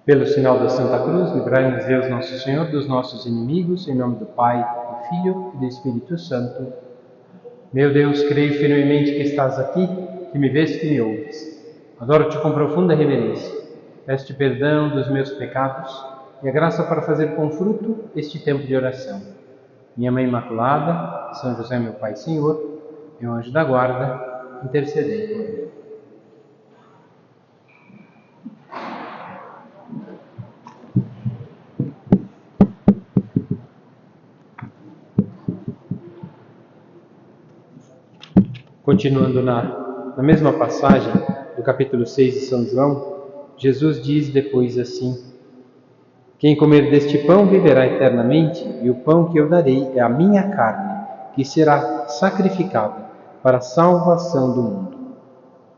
Pelo sinal da Santa Cruz, livrai-nos Deus Nosso Senhor dos nossos inimigos, em nome do Pai, do Filho e do Espírito Santo. Meu Deus, creio firmemente que estás aqui, que me vês, que me ouves. Adoro-te com profunda reverência. Peço-te perdão dos meus pecados e a graça para fazer com fruto este tempo de oração. Minha Mãe Imaculada, São José, meu Pai e Senhor, meu anjo da guarda, intercedei por mim. Continuando na mesma passagem do capítulo 6 de São João, Jesus diz depois assim: Quem comer deste pão viverá eternamente, e o pão que eu darei é a minha carne, que será sacrificada para a salvação do mundo.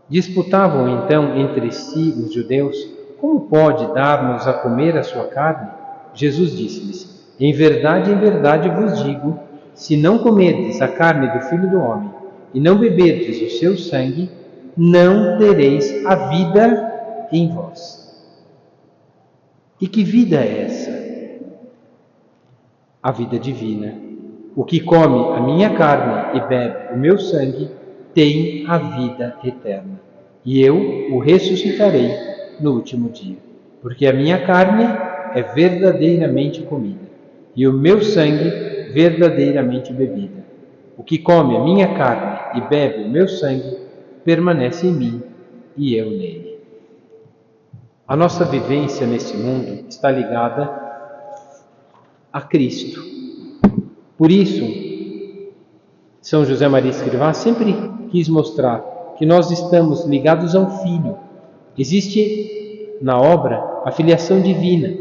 Disputavam então entre si os judeus: Como pode dar-nos a comer a sua carne? Jesus disse-lhes: em verdade vos digo, se não comerdes a carne do Filho do Homem e não beberdes o seu sangue, não tereis a vida em vós. E que vida é essa? A vida divina. O que come a minha carne e bebe o meu sangue tem a vida eterna, e eu o ressuscitarei no último dia, porque a minha carne é verdadeiramente comida, e o meu sangue verdadeiramente bebida. O que come a minha carne e bebe o meu sangue permanece em mim e eu nele. A nossa vivência neste mundo está ligada a Cristo. Por isso, São José Maria Escrivá sempre quis mostrar que nós estamos ligados ao Filho. Existe na obra a filiação divina,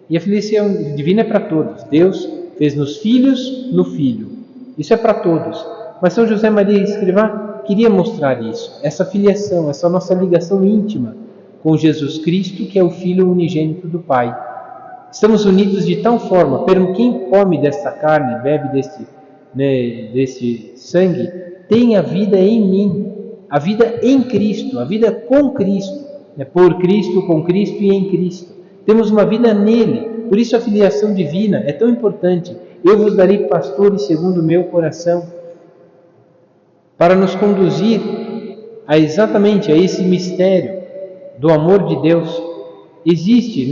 e a filiação divina é para todos. Deus fez-nos filhos no Filho. Isso é para todos. Mas São José Maria Escrivá queria mostrar isso, essa filiação, essa nossa ligação íntima com Jesus Cristo, que é o Filho unigênito do Pai. Estamos unidos de tal forma, quem come desta carne, bebe deste sangue, tem a vida em mim, a vida em Cristo, a vida com Cristo, por Cristo, com Cristo e em Cristo. Temos uma vida nele, por isso a filiação divina é tão importante. Eu vos darei pastores segundo o meu coração, para nos conduzir exatamente a esse mistério do amor de Deus. Existe,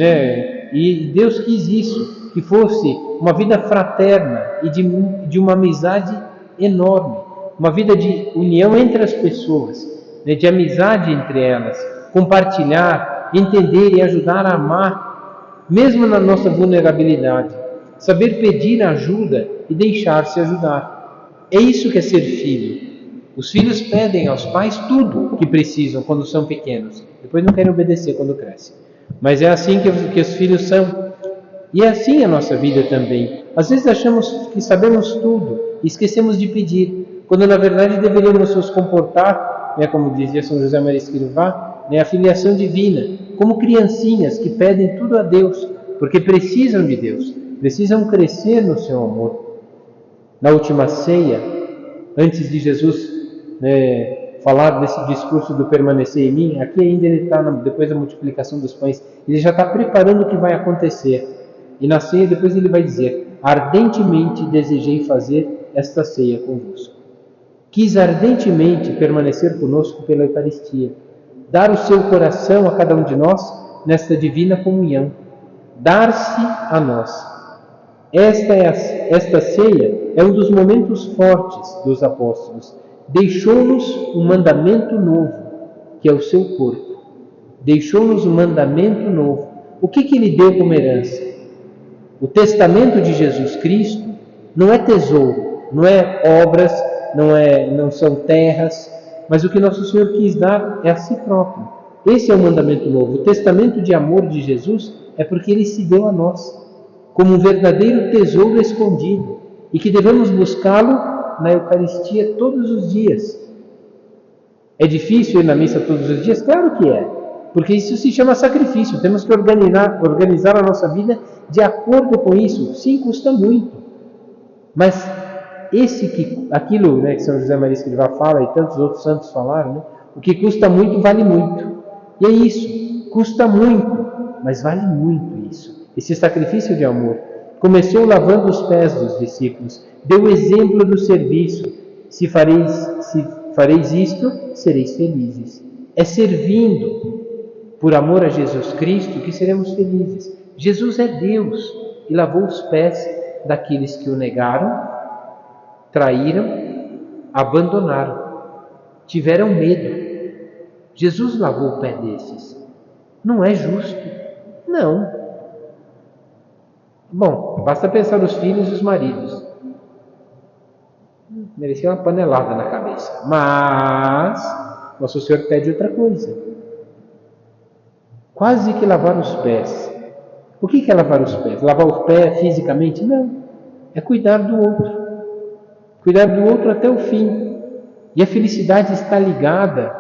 e Deus quis isso, que fosse uma vida fraterna e de uma amizade enorme, uma vida de união entre as pessoas, de amizade entre elas, compartilhar, entender e ajudar a amar, mesmo na nossa vulnerabilidade, saber pedir ajuda e deixar-se ajudar. É isso que é ser filho. Os filhos pedem aos pais tudo que precisam quando são pequenos, depois não querem obedecer quando crescem. Mas é assim que os filhos são. E é assim a nossa vida também. Às vezes achamos que sabemos tudo e esquecemos de pedir, quando na verdade deveríamos nos comportar, como dizia São José Maria Escrivá, a filiação divina, como criancinhas que pedem tudo a Deus, porque precisam de Deus, precisam crescer no seu amor. Na última ceia, antes de Jesus falar desse discurso do permanecer em mim, aqui ainda ele está, depois da multiplicação dos pães, ele já está preparando o que vai acontecer. E na ceia depois ele vai dizer: ardentemente desejei fazer esta ceia convosco. Quis ardentemente permanecer conosco pela Eucaristia, dar o seu coração a cada um de nós nesta divina comunhão, dar-se a nós. Esta ceia é um dos momentos fortes dos apóstolos. Deixou-nos um mandamento novo, que é o seu corpo. Deixou-nos um mandamento novo. O que ele deu como herança? O testamento de Jesus Cristo não é tesouro, não é obras, não são terras, mas o que Nosso Senhor quis dar é a si próprio. Esse é o mandamento novo. O testamento de amor de Jesus é porque ele se deu a nós, como um verdadeiro tesouro escondido, e que devemos buscá-lo na Eucaristia todos os dias. É difícil ir na missa todos os dias? Claro que é, porque isso se chama sacrifício. Temos que organizar a nossa vida de acordo com isso. Sim, custa muito, mas aquilo que São José Maria Escrivá fala e tantos outros santos falaram, o que custa muito vale muito. E é isso, custa muito. mas vale muito isso. Esse sacrifício de amor. Começou lavando os pés dos discípulos, deu exemplo do serviço. Se fareis isto, sereis felizes. É servindo por amor a Jesus Cristo que seremos felizes. Jesus é Deus e lavou os pés daqueles que o negaram, traíram, abandonaram, tiveram medo. Jesus lavou o pé desses. Não é justo? Não. Bom, basta pensar nos filhos e os maridos. Merecia uma panelada na cabeça. Mas Nosso Senhor pede outra coisa. Quase que lavar os pés. O que é lavar os pés? Lavar o pé fisicamente? Não. É cuidar do outro. Cuidar do outro até o fim. E a felicidade está ligada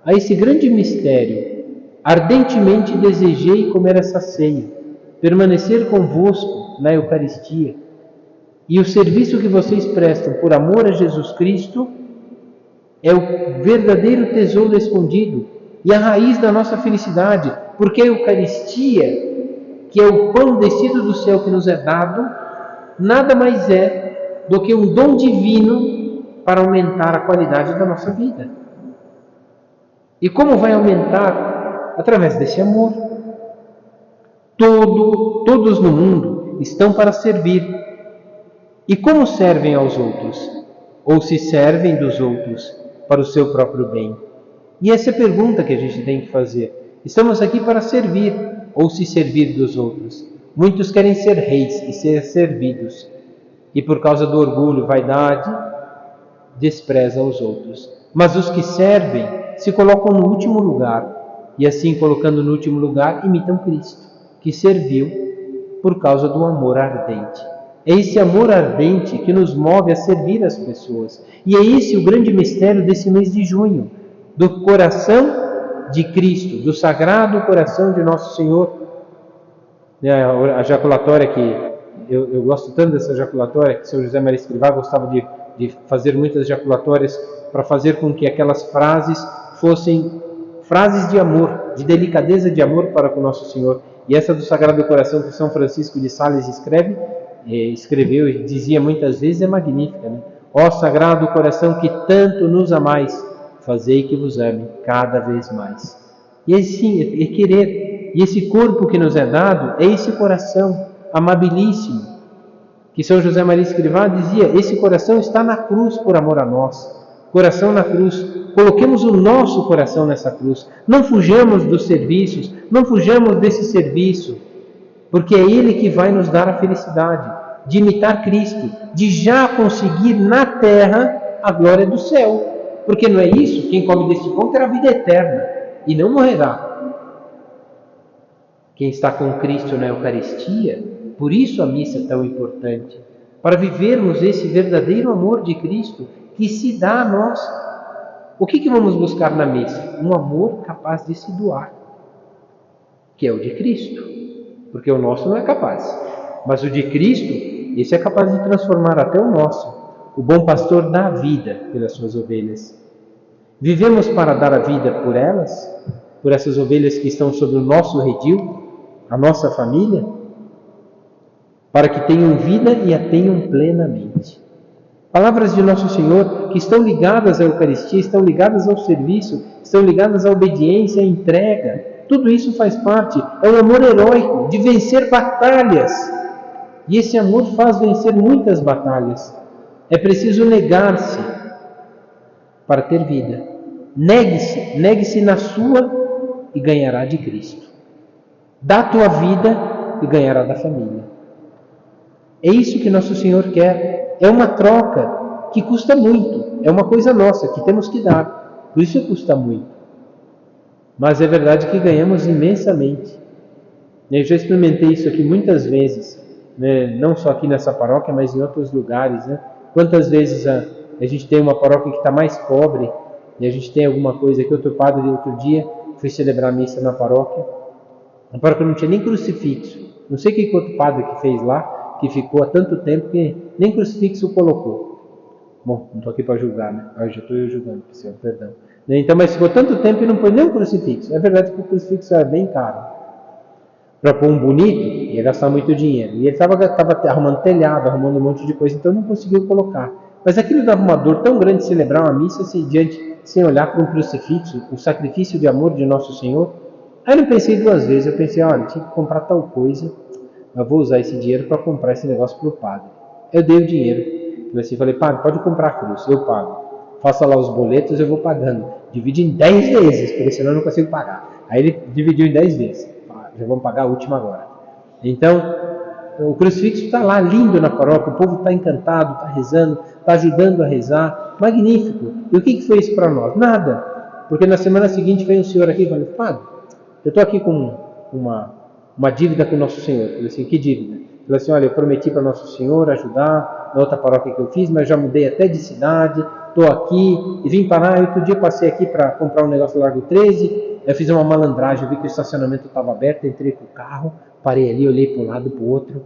a esse grande mistério. Ardentemente desejei comer essa ceia, permanecer convosco na Eucaristia. E o serviço que vocês prestam por amor a Jesus Cristo é o verdadeiro tesouro escondido e a raiz da nossa felicidade, porque a Eucaristia, que é o pão descido do céu que nos é dado, nada mais é do que um dom divino para aumentar a qualidade da nossa vida. E como vai aumentar? Através desse amor. Todos no mundo estão para servir. E como servem aos outros? Ou se servem dos outros para o seu próprio bem? E essa é a pergunta que a gente tem que fazer. Estamos aqui para servir ou se servir dos outros? Muitos querem ser reis e ser servidos. E por causa do orgulho, vaidade, desprezam os outros. Mas os que servem se colocam no último lugar. E assim, colocando no último lugar, imitam Cristo, que serviu por causa do amor ardente. É esse amor ardente que nos move a servir as pessoas. E é esse o grande mistério desse mês de junho, do coração de Cristo, do Sagrado Coração de Nosso Senhor. A jaculatória que eu gosto tanto dessa jaculatória, que São José Maria Escrivá gostava de fazer muitas jaculatórias para fazer com que aquelas frases fossem frases de amor, de delicadeza de amor para com Nosso Senhor. E essa do Sagrado Coração que São Francisco de Sales escreveu e dizia muitas vezes é magnífica, né? Ó Sagrado Coração que tanto nos amais, fazei que vos ame cada vez mais. E assim, é querer. E esse corpo que nos é dado é esse coração amabilíssimo, que São José Maria Escrivá dizia, esse coração está na cruz por amor a nós. Coração na cruz. Coloquemos o nosso coração nessa cruz. Não fujamos dos serviços, não fujamos desse serviço, porque é Ele que vai nos dar a felicidade de imitar Cristo, de já conseguir na terra a glória do céu. Porque não é isso? Quem come deste pão terá vida eterna e não morrerá. Quem está com Cristo na Eucaristia, por isso a missa é tão importante, para vivermos esse verdadeiro amor de Cristo que se dá a nós. O que vamos buscar na missa? Um amor capaz de se doar, que é o de Cristo, porque o nosso não é capaz, mas o de Cristo, esse é capaz de transformar até o nosso. O bom pastor dá a vida pelas suas ovelhas. Vivemos para dar a vida por elas, por essas ovelhas que estão sob o nosso redil, a nossa família, para que tenham vida e a tenham plenamente. Palavras de Nosso Senhor que estão ligadas à Eucaristia, estão ligadas ao serviço, estão ligadas à obediência, à entrega. Tudo isso faz parte, é um amor heróico, de vencer batalhas. E esse amor faz vencer muitas batalhas. É preciso negar-se para ter vida. Negue-se na sua e ganhará de Cristo. Dá a tua vida e ganhará da família. É isso que Nosso Senhor quer. É uma troca que custa muito. É uma coisa nossa que temos que dar. Por isso custa muito. Mas é verdade que ganhamos imensamente. Eu já experimentei isso aqui muitas vezes, né? Não só aqui nessa paróquia, mas em outros lugares, né? Quantas vezes a gente tem uma paróquia que está mais pobre e a gente tem alguma coisa que outro padre outro dia foi celebrar a missa na paróquia. A paróquia não tinha nem crucifixo. Não sei o que outro padre que fez lá, que ficou há tanto tempo que nem crucifixo colocou. Bom, não estou aqui para julgar, né? Já estou eu julgando, pessoal, perdão. Então, mas ficou tanto tempo e não pôs nem um crucifixo. É verdade que o crucifixo era bem caro. para pôr um bonito, ia gastar muito dinheiro. E ele estava arrumando telhado, arrumando um monte de coisa, então não conseguiu colocar. Mas aquilo dava uma dor tão grande de celebrar uma missa sem olhar para um crucifixo, o sacrifício de amor de Nosso Senhor. Aí eu não pensei duas vezes, eu pensei, olha, tinha que comprar tal coisa, eu vou usar esse dinheiro para comprar esse negócio para o padre. Eu dei o dinheiro. Falei, padre, pode comprar a cruz, eu pago. Faça lá os boletos, eu vou pagando. Divide em 10 vezes, porque senão eu não consigo pagar. Aí ele dividiu em 10 vezes. Já vamos pagar a última agora. Então, o crucifixo está lá, lindo na paróquia, o povo está encantado, está rezando, está ajudando a rezar. Magnífico. E o que foi isso para nós? Nada. Porque na semana seguinte veio um senhor aqui e falou, padre, eu estou aqui com uma dívida com o Nosso Senhor. Eu falei assim, que dívida? Ele falou assim, olha, eu prometi para Nosso Senhor ajudar na outra paróquia que eu fiz, mas já mudei até de cidade, estou aqui e vim parar. Outro dia passei aqui para comprar um negócio no Largo 13, eu fiz uma malandragem, eu vi que o estacionamento estava aberto, entrei com o carro, parei ali, olhei para um lado, para o outro,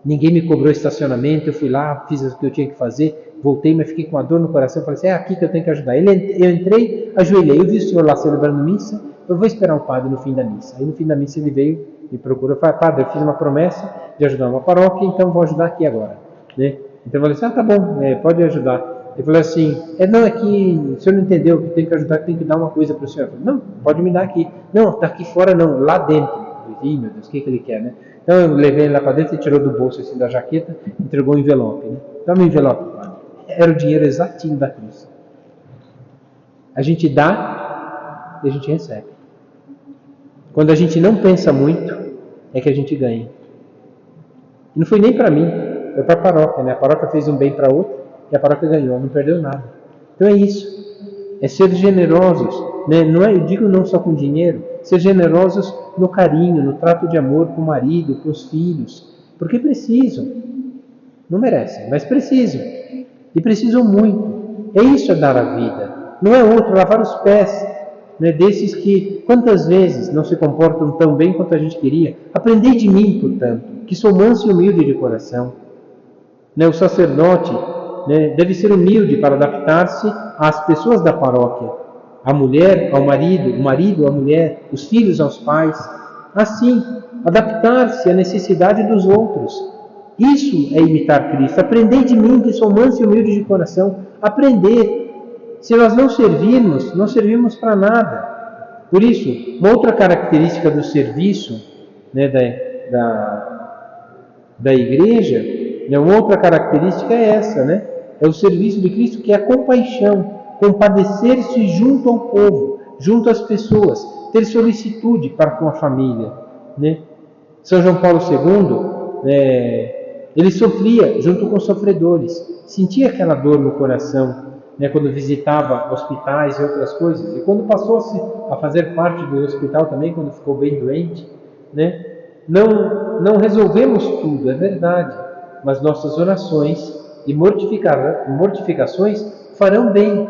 ninguém me cobrou estacionamento, eu fui lá, fiz o que eu tinha que fazer, voltei, mas fiquei com uma dor no coração, falei assim, é aqui que eu tenho que ajudar. Eu entrei, ajoelhei, eu vi o senhor lá celebrando missa, eu vou esperar o padre no fim da missa. Aí no fim da missa ele veio, me procurou, falou, padre, eu fiz uma promessa de ajudar uma paróquia, então vou ajudar aqui agora, né? Então eu falei assim, tá bom, pode ajudar. Ele falou assim, não, é que o senhor não entendeu que tem que ajudar, que tem que dar uma coisa para o senhor. Eu falei, não, pode me dar aqui. Não, tá aqui fora não, lá dentro. Eu falei, ih, meu Deus, o que ele quer, né? Então eu levei ele lá para dentro e tirou do bolso assim da jaqueta, entregou um envelope, né? Toma o envelope, padre. Era o dinheiro exatinho da cruz. A gente dá e a gente recebe. Quando a gente não pensa muito, é que a gente ganha. E não foi nem para mim, foi para a paróquia, né? A paróquia fez um bem para outra e a paróquia ganhou, não perdeu nada. Então é isso, é ser generosos, né? Não é, eu digo não só com dinheiro, ser generosos no carinho, no trato de amor com o marido, com os filhos, porque precisam, não merecem, mas precisam, e precisam muito. É isso, é dar a vida, não é outro, lavar os pés, né, desses que quantas vezes não se comportam tão bem quanto a gente queria. Aprendei de mim, portanto, que sou manso e humilde de coração. O sacerdote, deve ser humilde para adaptar-se às pessoas da paróquia, a mulher ao marido, o marido à mulher, os filhos aos pais. Assim, adaptar-se à necessidade dos outros. Isso é imitar Cristo. Aprendei de mim, que sou manso e humilde de coração. Aprender. Se nós não servirmos, não servimos para nada. Por isso, uma outra característica do serviço, da igreja, uma outra característica é essa, é o serviço de Cristo, que é a compaixão, compadecer-se junto ao povo, junto às pessoas, ter solicitude para com a família. São João Paulo II, ele sofria junto com os sofredores, sentia aquela dor no coração, quando visitava hospitais e outras coisas, e quando passou a fazer parte do hospital também, quando ficou bem doente, não resolvemos tudo, é verdade, mas nossas orações e mortificações farão bem.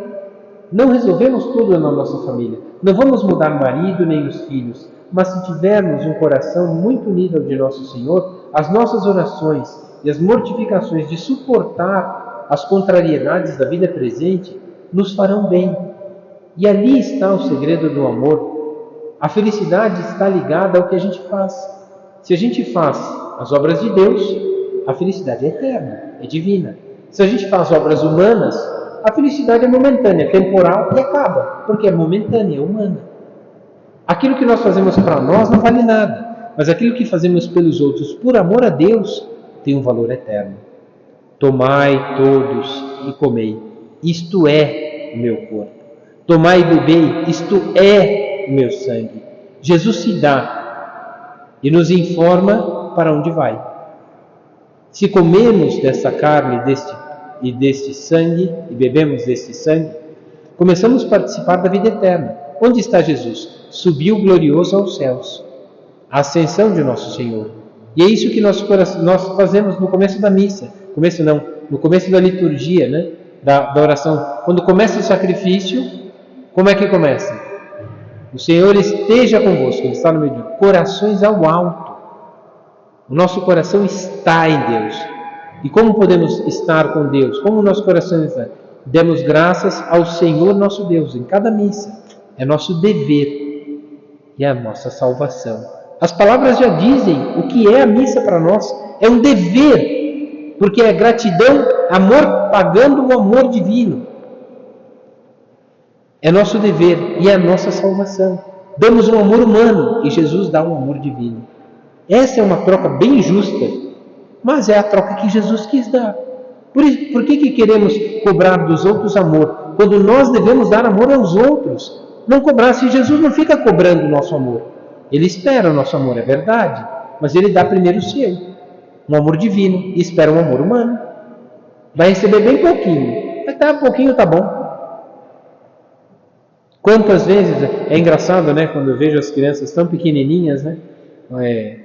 Não resolvemos tudo na nossa família, não vamos mudar o marido nem os filhos, mas se tivermos um coração muito unido ao de Nosso Senhor, as nossas orações e as mortificações de suportar as contrariedades da vida presente nos farão bem. E ali está o segredo do amor. A felicidade está ligada ao que a gente faz. Se a gente faz as obras de Deus, a felicidade é eterna, é divina. Se a gente faz obras humanas, a felicidade é momentânea, temporal e acaba, porque é momentânea, é humana. Aquilo que nós fazemos para nós não vale nada, mas aquilo que fazemos pelos outros por amor a Deus tem um valor eterno. Tomai todos e comei, isto é o meu corpo. Tomai e bebei, isto é o meu sangue. Jesus se dá e nos informa para onde vai. Se comemos dessa carne e deste sangue, e bebemos deste sangue, começamos a participar da vida eterna. Onde está Jesus? Subiu glorioso aos céus. A ascensão de Nosso Senhor. E é isso que nós fazemos no começo da missa. No começo da liturgia, da oração. Quando começa o sacrifício, como é que começa? O Senhor esteja convosco, Ele está no meio de nós. Corações ao alto. O nosso coração está em Deus. E como podemos estar com Deus? Como o nosso coração está? Demos graças ao Senhor nosso Deus em cada missa. É nosso dever e é a nossa salvação. As palavras já dizem o que é a missa para nós. É um dever, porque é gratidão, amor pagando o amor divino. É nosso dever e é a nossa salvação. Damos um amor humano e Jesus dá um amor divino. Essa é uma troca bem justa, mas é a troca que Jesus quis dar. Por que queremos cobrar dos outros amor, quando nós devemos dar amor aos outros? Não cobrar, se Jesus não fica cobrando o nosso amor. Ele espera o nosso amor, é verdade, mas ele dá primeiro o seu, um amor divino, e espera um amor humano. Vai receber bem pouquinho, mas tá, pouquinho tá bom. Quantas vezes, é engraçado, né, quando eu vejo as crianças tão pequenininhas, né?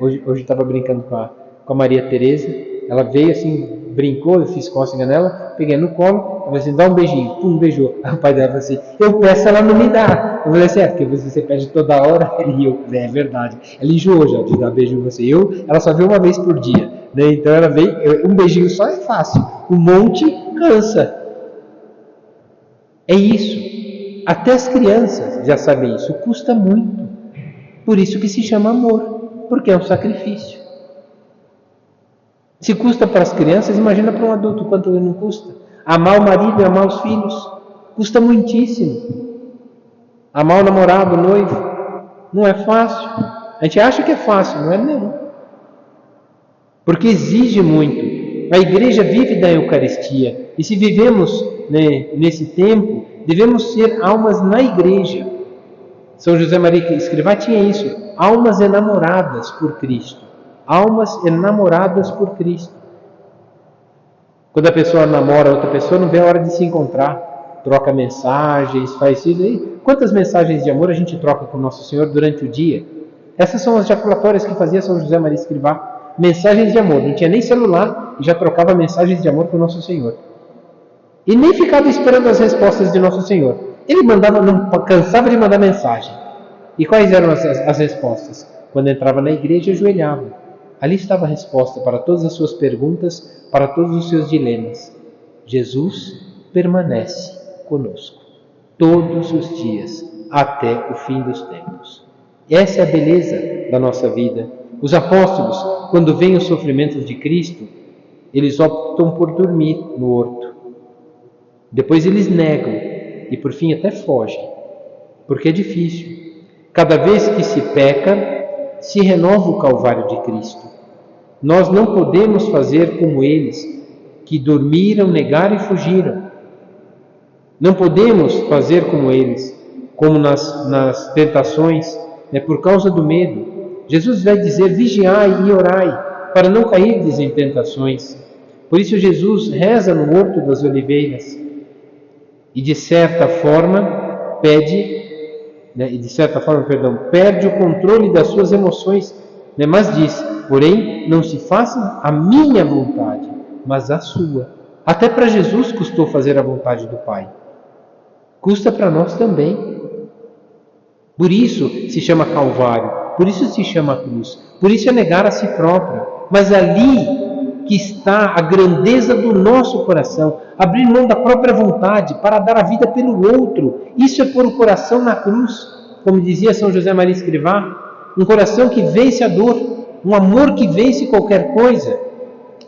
Hoje eu estava brincando com a Maria Tereza, ela veio assim, brincou, eu fiz cócega nela, peguei no colo, eu falei assim, dá um beijinho, pum, beijou. Aí o pai dela falou assim, eu peço, ela não me dá. Eu falei assim, porque você pede toda hora, e eu, é verdade, ela enjoou já de dar beijo em você. Ela só veio uma vez por dia, né? Então ela veio, um beijinho só é fácil, um monte cansa. É isso. Até as crianças já sabem isso, custa muito. Por isso que se chama amor, porque é um sacrifício. Se custa para as crianças, imagina para um adulto quanto não custa. Amar o marido e amar os filhos, custa muitíssimo. Amar o namorado, o noivo, não é fácil. A gente acha que é fácil, não é não. Porque exige muito. A igreja vive da Eucaristia, e se vivemos, né, nesse tempo, devemos ser almas na igreja. São José Maria Escrivá tinha isso, almas enamoradas por Cristo. Almas enamoradas por Cristo. Quando a pessoa namora outra pessoa, não vê a hora de se encontrar, troca mensagens, faz isso aí. Quantas mensagens de amor a gente troca com o Nosso Senhor durante o dia? Essas são as jaculatórias que fazia São José Maria Escrivá. Mensagens de amor, não tinha nem celular e já trocava mensagens de amor com o Nosso Senhor. E nem ficava esperando as respostas de Nosso Senhor. Ele não cansava de mandar mensagem. E quais eram as respostas? Quando entrava na igreja, ajoelhava. Ali estava a resposta para todas as suas perguntas, para todos os seus dilemas. Jesus permanece conosco, todos os dias, até o fim dos tempos. Essa é a beleza da nossa vida. Os apóstolos, quando veem os sofrimentos de Cristo, eles optam por dormir no horto. Depois eles negam e por fim até fogem, porque é difícil. Cada vez que se peca, se renova o Calvário de Cristo. Nós não podemos fazer como eles, que dormiram, negaram e fugiram. Não podemos fazer como eles, como nas tentações, por causa do medo. Jesus vai dizer, vigiai e orai, para não cairdes em tentações. Por isso Jesus reza no Horto das Oliveiras, e de certa forma perde o controle das suas emoções, mas diz, porém, não se faça a minha vontade, mas a sua. Até para Jesus custou fazer a vontade do Pai. Custa para nós também. Por isso se chama Calvário, por isso se chama cruz, por isso é negar a si próprio. Mas ali que está a grandeza do nosso coração, abrir mão da própria vontade para dar a vida pelo outro. Isso é pôr o coração na cruz, como dizia São José Maria Escrivá, um coração que vence a dor, um amor que vence qualquer coisa.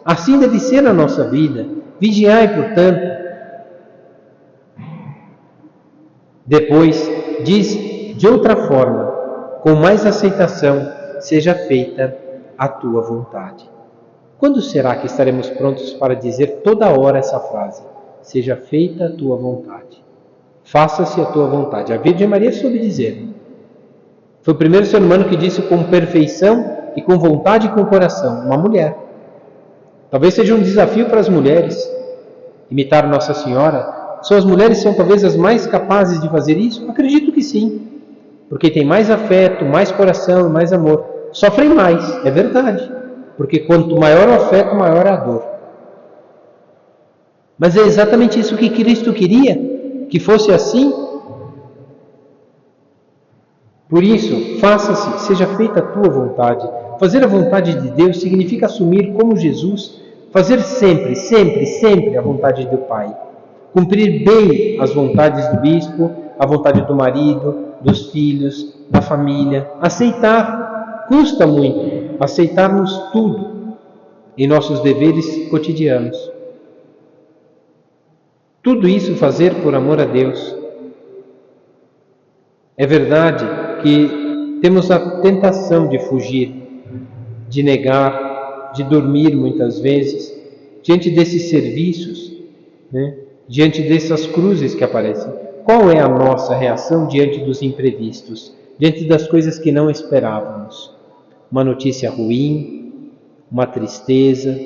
Assim deve ser na nossa vida. Vigiai, portanto. Depois diz de outra forma, com mais aceitação, seja feita a tua vontade. Quando será que estaremos prontos para dizer toda hora essa frase? Seja feita a tua vontade. Faça-se a tua vontade. A Virgem Maria soube dizer. Foi o primeiro ser humano que disse com perfeição e com vontade e com coração. Uma mulher. Talvez seja um desafio para as mulheres imitar Nossa Senhora. As mulheres são talvez as mais capazes de fazer isso? Acredito que sim. Porque tem mais afeto, mais coração e mais amor. Sofrem mais, é verdade. Porque quanto maior o afeto, maior a dor. Mas é exatamente isso que Cristo queria, que fosse assim. Por isso, faça-se, seja feita a tua vontade. Fazer a vontade de Deus significa assumir como Jesus, fazer sempre, sempre, sempre a vontade do Pai. Cumprir bem as vontades do bispo, a vontade do marido, dos filhos, da família. Aceitar. custa muito aceitarmos tudo em nossos deveres cotidianos. Tudo isso fazer por amor a Deus. É verdade que temos a tentação de fugir, de negar, de dormir muitas vezes, diante desses serviços, né? Diante dessas cruzes que aparecem. Qual é a nossa reação diante dos imprevistos, diante das coisas que não esperávamos? Uma notícia ruim, uma tristeza,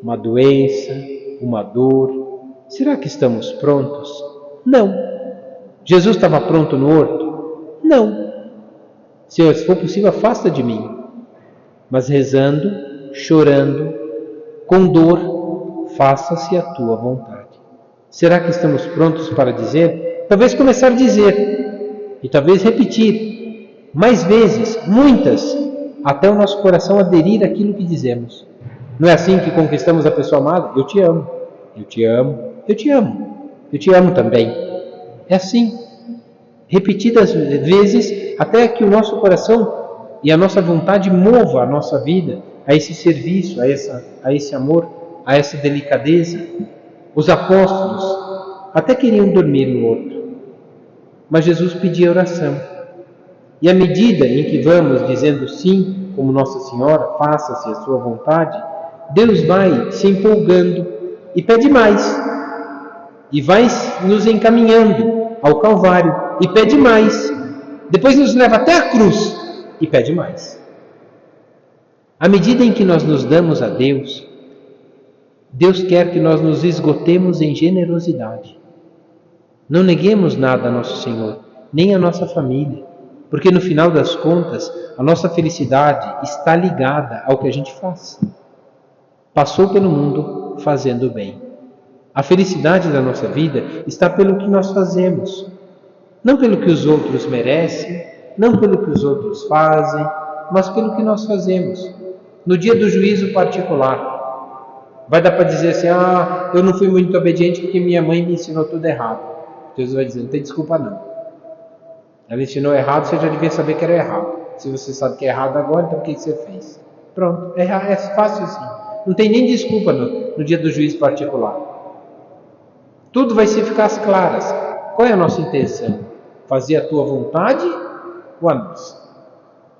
uma doença, uma dor. Será que estamos prontos? Não. Jesus estava pronto no horto? Não. Senhor, se for possível, afasta de mim. Mas rezando, chorando, com dor, faça-se a tua vontade. Será que estamos prontos para dizer? Talvez começar a dizer, e talvez repetir, mais vezes, muitas, até o nosso coração aderir àquilo que dizemos. Não é assim que conquistamos a pessoa amada? Eu te amo, eu te amo, eu te amo, eu te amo também. É assim, repetidas vezes, até que o nosso coração e a nossa vontade mova a nossa vida a esse serviço, a esse amor, a essa delicadeza. Os apóstolos até queriam dormir no horto, mas Jesus pedia oração. E à medida em que vamos dizendo sim, como Nossa Senhora, faça-se a sua vontade, Deus vai se empolgando e pede mais. E vai nos encaminhando ao Calvário e pede mais. Depois nos leva até a cruz e pede mais. À medida em que nós nos damos a Deus, Deus quer que nós nos esgotemos em generosidade. Não neguemos nada a nosso Senhor, nem a nossa família, porque no final das contas, a nossa felicidade está ligada ao que a gente faz. Passou pelo mundo fazendo o bem. A felicidade da nossa vida está pelo que nós fazemos, não pelo que os outros merecem, não pelo que os outros fazem, mas pelo que nós fazemos. No dia do juízo particular, vai dar para dizer assim, eu não fui muito obediente porque minha mãe me ensinou tudo errado. Jesus vai dizer, não tem desculpa não. Ela ensinou errado, você já devia saber que era errado. Se você sabe que é errado agora, então o que você fez? Pronto, é fácil assim. Não tem nem desculpa no dia do juízo particular. Tudo vai se ficar às claras. Qual é a nossa intenção? Fazer a tua vontade ou a nossa?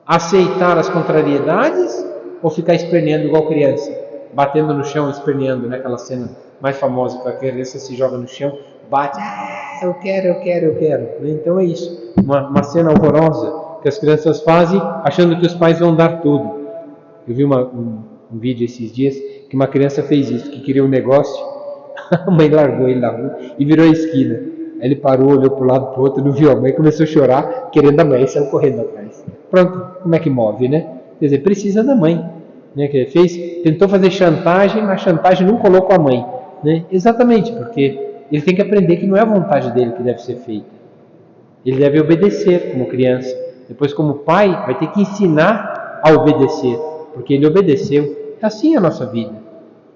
Aceitar as contrariedades ou ficar esperneando igual criança? Batendo no chão, esperneando, né? Aquela cena mais famosa que a criança se joga no chão, bate, eu quero. Então é isso, uma cena horrorosa que as crianças fazem achando que os pais vão dar tudo. Eu vi um vídeo esses dias que uma criança fez isso, que queria um negócio, a mãe largou ele na rua e virou a esquina. Aí ele parou, olhou para o lado, para o outro, não viu a mãe, começou a chorar, querendo a mãe, e saiu correndo atrás. Pronto, como é que move, né? Quer dizer, precisa da mãe. Né, que ele tentou fazer chantagem, mas a chantagem não colocou a mãe, né? Exatamente, porque ele tem que aprender que não é a vontade dele que deve ser feita. Ele deve obedecer como criança. Depois, como pai, vai ter que ensinar a obedecer, porque ele obedeceu. É assim a nossa vida.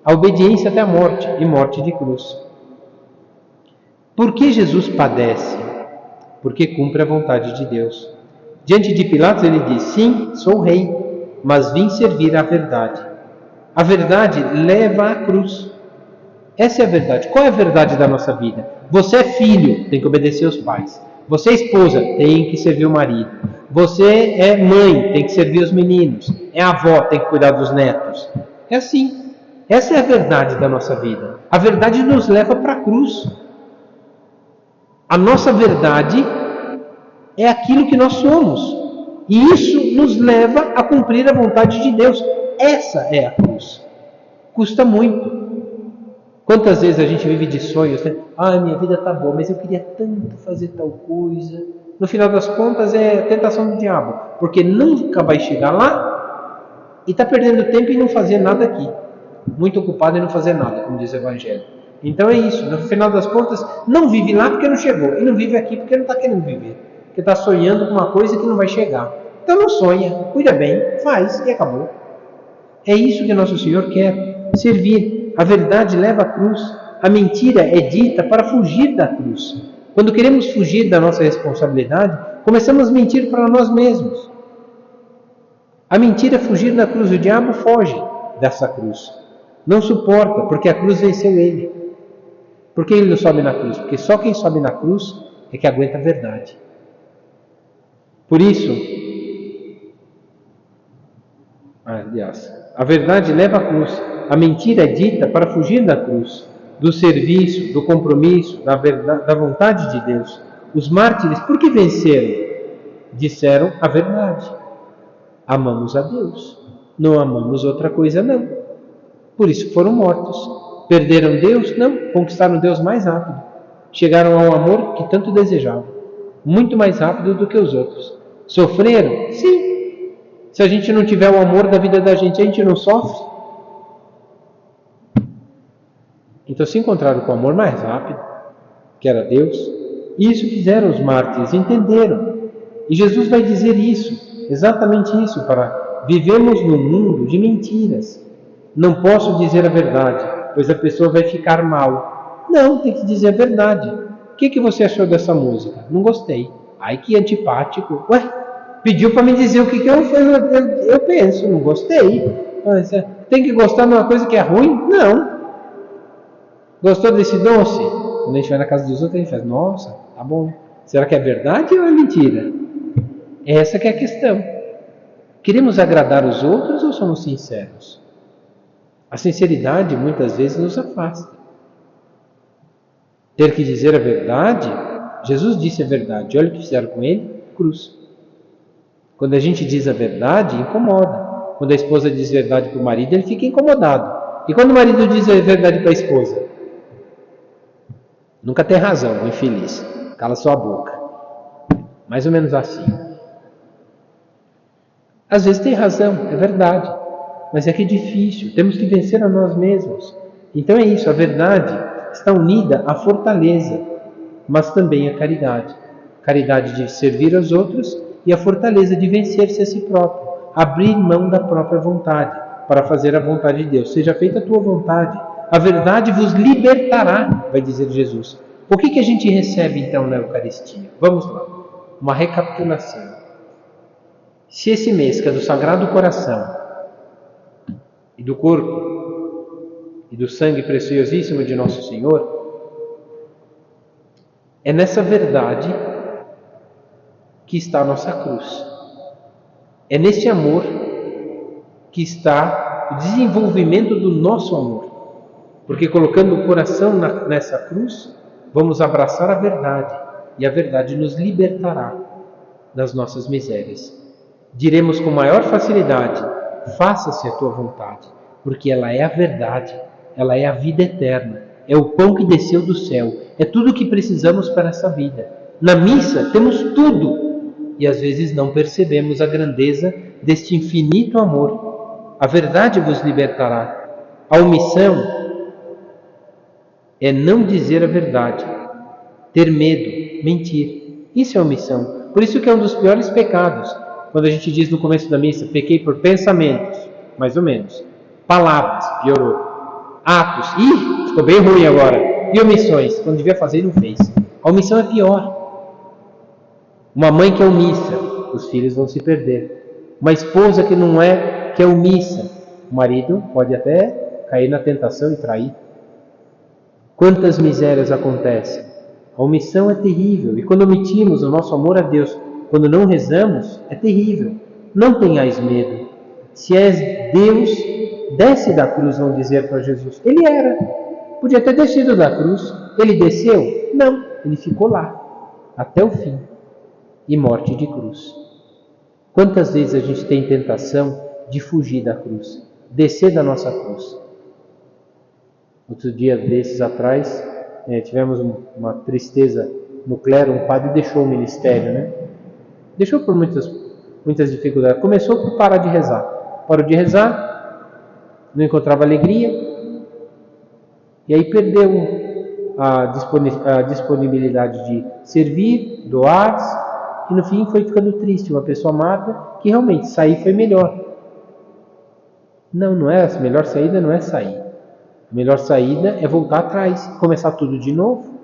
A obediência até a morte, e morte de cruz. Por que Jesus padece? Porque cumpre a vontade de Deus. Diante de Pilatos ele diz, sim, sou rei, mas vim servir a verdade. A verdade leva à cruz. Essa é a verdade. Qual é a verdade da nossa vida? Você é filho, tem que obedecer aos pais. Você é esposa, tem que servir o marido. Você é mãe, tem que servir os meninos. É avó, tem que cuidar dos netos. É assim. Essa é a verdade da nossa vida. A verdade nos leva para a cruz. A nossa verdade é aquilo que nós somos. E isso nos leva a cumprir a vontade de Deus. Essa é a cruz. Custa muito. Quantas vezes a gente vive de sonhos, né? Minha vida está boa, mas eu queria tanto fazer tal coisa. No final das contas é tentação do diabo, porque nunca vai chegar lá e está perdendo tempo em não fazer nada aqui. Muito ocupado em não fazer nada, como diz o Evangelho. Então é isso. No final das contas, não vive lá porque não chegou. E não vive aqui porque não está querendo viver. Porque está sonhando com uma coisa que não vai chegar. Então não sonha, cuida bem, faz e acabou. É isso que Nosso Senhor quer, servir. A verdade leva à cruz. A mentira é dita para fugir da cruz. Quando queremos fugir da nossa responsabilidade, começamos a mentir para nós mesmos. A mentira é fugir da cruz. O diabo foge dessa cruz. Não suporta, porque a cruz venceu ele. Por que ele não sobe na cruz? Porque só quem sobe na cruz é que aguenta a verdade. Por isso, aliás, a verdade leva à cruz. A mentira é dita para fugir da cruz, do serviço, do compromisso, da vontade de Deus. Os mártires, por que venceram? Disseram a verdade. Amamos a Deus. Não amamos outra coisa, não. Por isso foram mortos. Perderam Deus? Não. Conquistaram Deus mais rápido. Chegaram ao amor que tanto desejavam. Muito mais rápido do que os outros. Sofreram? Sim. Se a gente não tiver o amor da vida da gente, a gente não sofre? Então se encontraram com o amor mais rápido, que era Deus. E isso fizeram os mártires, entenderam. E Jesus vai dizer isso, exatamente isso, para vivemos num mundo de mentiras. Não posso dizer a verdade, pois a pessoa vai ficar mal. Não, tem que dizer a verdade. O que você achou dessa música? Não gostei. Ai, que antipático. Ué, pediu para me dizer o que eu penso, não gostei. Mas, tem que gostar de uma coisa que é ruim? Não. Gostou desse doce? Quando a gente vai na casa dos outros, a gente faz, nossa, tá bom. Será que é verdade ou é mentira? Essa que é a questão. Queremos agradar os outros ou somos sinceros? A sinceridade muitas vezes nos afasta. Ter que dizer a verdade, Jesus disse a verdade. Olha o que fizeram com ele, cruz. Quando a gente diz a verdade, incomoda. Quando a esposa diz verdade para o marido, ele fica incomodado. E quando o marido diz a verdade para a esposa? Nunca tem razão, o infeliz. Cala sua boca. Mais ou menos assim. Às vezes tem razão, é verdade. Mas é que é difícil. Temos que vencer a nós mesmos. Então é isso, a verdade está unida à fortaleza, mas também à caridade. Caridade de servir aos outros e a fortaleza de vencer-se a si próprio. Abrir mão da própria vontade para fazer a vontade de Deus. Seja feita a tua vontade. A verdade vos libertará, vai dizer Jesus. O que a gente recebe então na Eucaristia? Vamos lá, uma recapitulação. Se esse mês que é do Sagrado Coração e do corpo e do sangue preciosíssimo de Nosso Senhor, é nessa verdade que está a nossa cruz. É nesse amor que está o desenvolvimento do nosso amor. Porque colocando o coração nessa cruz, vamos abraçar a verdade, e a verdade nos libertará das nossas misérias. Diremos com maior facilidade, faça-se a tua vontade, porque ela é a verdade, ela é a vida eterna, é o pão que desceu do céu, é tudo o que precisamos para essa vida. Na missa temos tudo, e às vezes não percebemos a grandeza deste infinito amor. A verdade vos libertará. A omissão é não dizer a verdade, ter medo, mentir. Isso é omissão. Por isso que é um dos piores pecados. Quando a gente diz no começo da missa, pequei por pensamentos, mais ou menos. Palavras, piorou. Atos, ficou bem ruim agora. E omissões, quando devia fazer e não fez. A omissão é pior. Uma mãe que é omissa, os filhos vão se perder. Uma esposa que é omissa, o marido pode até cair na tentação e trair. Quantas misérias acontecem? A omissão é terrível. E quando omitimos o nosso amor a Deus, quando não rezamos, é terrível. Não tenhais medo. Se és Deus, desce da cruz, vão dizer para Jesus. Ele era. Podia ter descido da cruz. Ele desceu? Não. Ele ficou lá. Até o fim. E morte de cruz. Quantas vezes a gente tem tentação de fugir da cruz? Descer da nossa cruz. Outro dia desses atrás, tivemos uma tristeza no clero, um padre deixou o ministério, né? Deixou por muitas dificuldades. Começou por parar de rezar. Parou de rezar, não encontrava alegria, e aí perdeu a disponibilidade de servir, doar, e no fim foi ficando triste. Uma pessoa amada, que realmente sair foi melhor. Não é. A melhor saída não é sair. A melhor saída é voltar atrás, começar tudo de novo.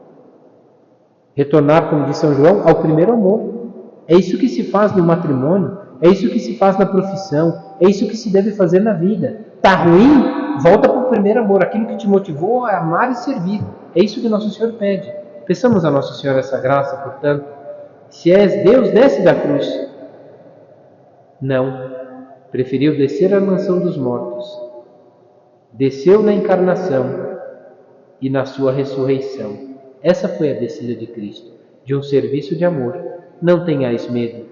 Retornar, como diz São João, ao primeiro amor. É isso que se faz no matrimônio. É isso que se faz na profissão, é isso que se deve fazer na vida. Tá ruim? Volta para o primeiro amor, aquilo que te motivou a amar e servir. É isso que Nosso Senhor pede. Peçamos a Nossa Senhora essa graça, portanto. Se és Deus, desce da cruz. Não, preferiu descer à mansão dos mortos. Desceu na encarnação e na sua ressurreição. Essa foi a descida de Cristo, de um serviço de amor. Não tenhais medo.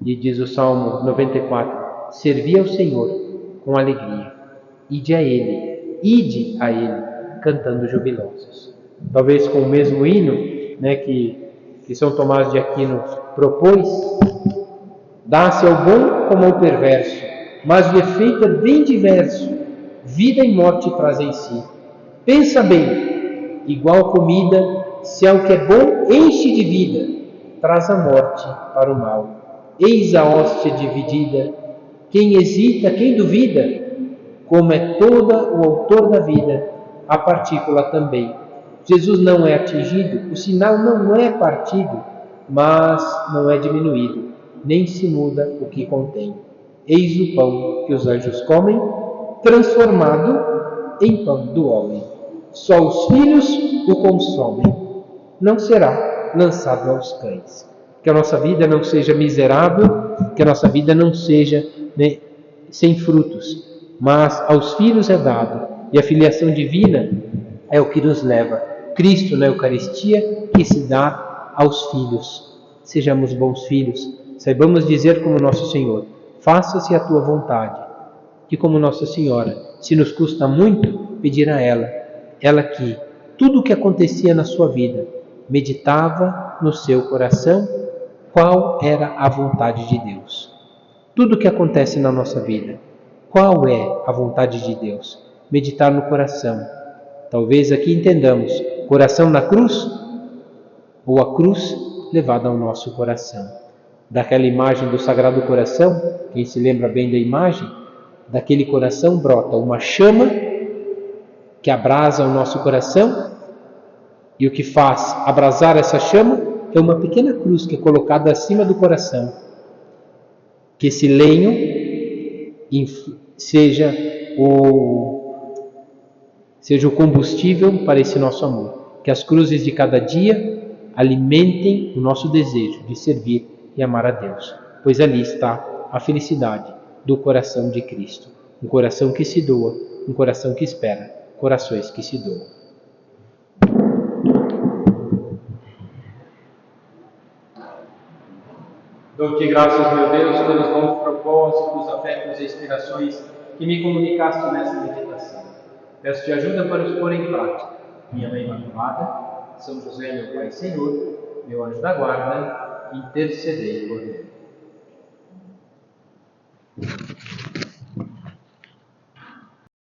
E diz o Salmo 94, servi ao Senhor com alegria. Ide a Ele, cantando jubilosos. Talvez com o mesmo hino, né, que São Tomás de Aquino propôs, dá-se ao bom como ao perverso, mas o efeito é bem diverso. Vida e morte traz em si. Pensa bem, igual comida, se ao que é bom enche de vida, traz a morte para o mal. Eis a hóstia dividida. Quem hesita, quem duvida, como é toda o autor da vida, a partícula também. Jesus não é atingido, o sinal não é partido, mas não é diminuído, nem se muda o que contém. Eis o pão que os anjos comem, transformado em pão do homem. Só os filhos o consomem. Não será lançado aos cães. Que a nossa vida não seja miserável, que a nossa vida não seja sem frutos, mas aos filhos é dado. E a filiação divina é o que nos leva. Cristo na Eucaristia que se dá aos filhos. Sejamos bons filhos. Saibamos dizer como Nosso Senhor, faça-se a tua vontade. Que como Nossa Senhora, se nos custa muito, pedir a ela que tudo o que acontecia na sua vida, meditava no seu coração qual era a vontade de Deus. Tudo o que acontece na nossa vida, qual é a vontade de Deus? Meditar no coração. Talvez aqui entendamos, coração na cruz ou a cruz levada ao nosso coração. Daquela imagem do Sagrado Coração, quem se lembra bem da imagem, daquele coração brota uma chama que abrasa o nosso coração, e o que faz abrasar essa chama é uma pequena cruz que é colocada acima do coração. Que esse lenho seja o combustível para esse nosso amor. Que as cruzes de cada dia alimentem o nosso desejo de servir e amar a Deus, pois ali está a felicidade do coração de Cristo. Um coração que se doa, um coração que espera, corações que se doam. Dou-te graças, meu Deus, pelos bons propósitos, afetos e inspirações que me comunicaste nessa meditação. Peço-te ajuda para os pôr em prática. Minha Mãe Imaculada, São José, meu Pai e Senhor, meu anjo da guarda, intercedei por mim.